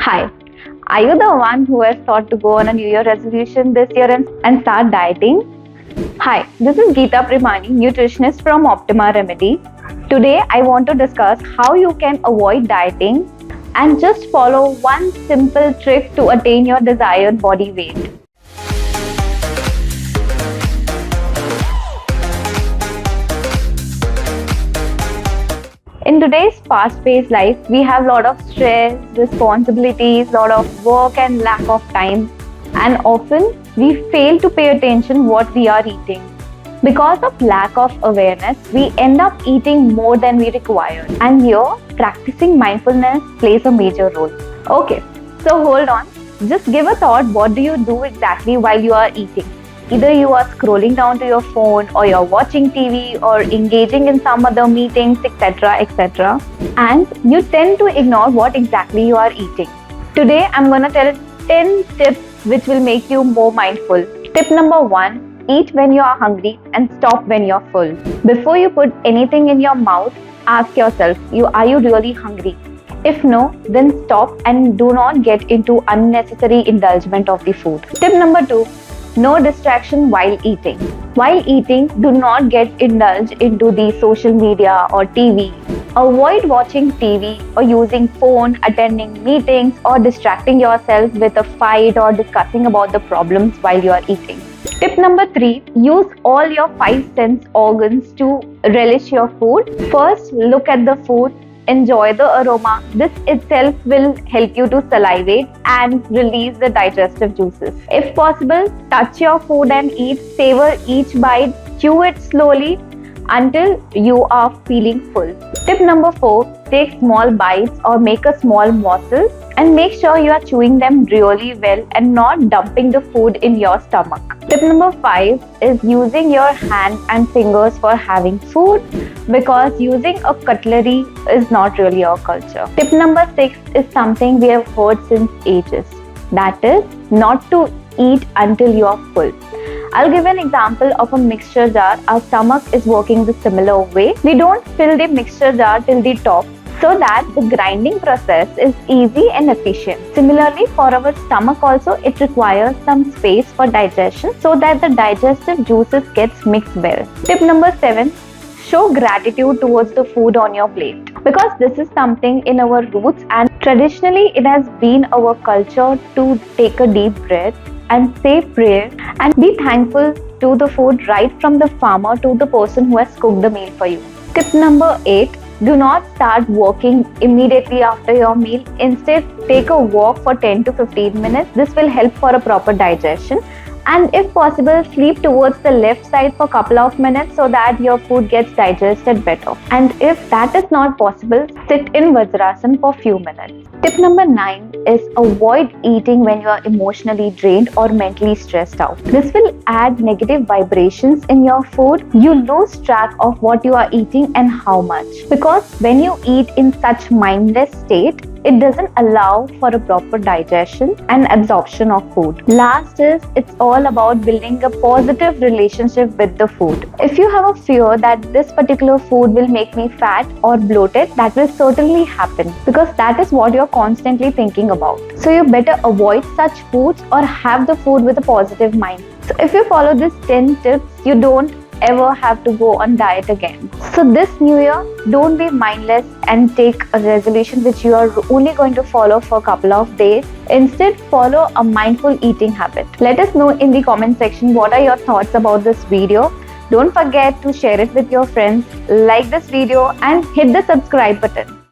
Hi, are you the one who has thought to go on a New Year resolution this year and start dieting? Hi, this is Geeta Premani, nutritionist from Optima Remedy. Today, I want to discuss how you can avoid dieting and just follow one simple trick to attain your desired body weight. In today's fast-paced life, we have a lot of stress, responsibilities, lot of work and lack of time. And often we fail to pay attention what we are eating. Because of lack of awareness, we end up eating more than we require. And here, practicing mindfulness plays a major role. Okay, so hold on. Just give a thought, what do you do exactly while you are eating? Either you are scrolling down to your phone or you're watching TV or engaging in some other meetings, etc. etc. And you tend to ignore what exactly you are eating. Today, I'm going to tell 10 tips which will make you more mindful. Tip number 1, eat when you are hungry and stop when you're full. Before you put anything in your mouth, ask yourself, are you really hungry? If no, then stop and do not get into unnecessary indulgence of the food. Tip number 2, no distraction while eating. While eating, do not get indulged into the social media or TV. Avoid watching TV or using phone, attending meetings or distracting yourself with a fight or discussing about the problems while you are eating. Tip number 3, use all your 5 sense organs to relish your food. First, look at the food. Enjoy the aroma. This itself will help you to salivate and release the digestive juices. If possible, touch your food and eat. Savor each bite. Chew it slowly until you are feeling full. Tip number 4, take small bites or make a small morsel and make sure you are chewing them really well and not dumping the food in your stomach. Tip number 5 is using your hand and fingers for having food, because using a cutlery is not really our culture. Tip number 6 is something we have heard since ages. That is not to eat until you are full. I'll give an example of a mixture jar. Our stomach is working the similar way. We don't fill the mixture jar till the top so that the grinding process is easy and efficient. Similarly, for our stomach also, it requires some space for digestion so that the digestive juices gets mixed well. Tip number 7, show gratitude towards the food on your plate. Because this is something in our roots and traditionally it has been our culture to take a deep breath and say prayer and be thankful to the food, right from the farmer to the person who has cooked the meal for you. Tip number 8, do not start working immediately after your meal. Instead, take a walk for 10 to 15 minutes. This will help for a proper digestion. And if possible, sleep towards the left side for a couple of minutes so that your food gets digested better. And if that is not possible, sit in Vajrasana for a few minutes. Tip number 9 is avoid eating when you are emotionally drained or mentally stressed out. This will add negative vibrations in your food. You lose track of what you are eating and how much. Because when you eat in such mindless state, it doesn't allow for a proper digestion and absorption of food. Last is, it's all about building a positive relationship with the food. If you have a fear that this particular food will make me fat or bloated, that will certainly happen because that is what you're constantly thinking about. So you better avoid such foods or have the food with a positive mind. So if you follow these 10 tips, you don't ever have to go on diet again. So this new year, don't be mindless and take a resolution which you are only going to follow for a couple of days. Instead, follow a mindful eating habit. Let us know in the comment section what are your thoughts about this video. Don't forget to share it with your friends, like this video and hit the subscribe button.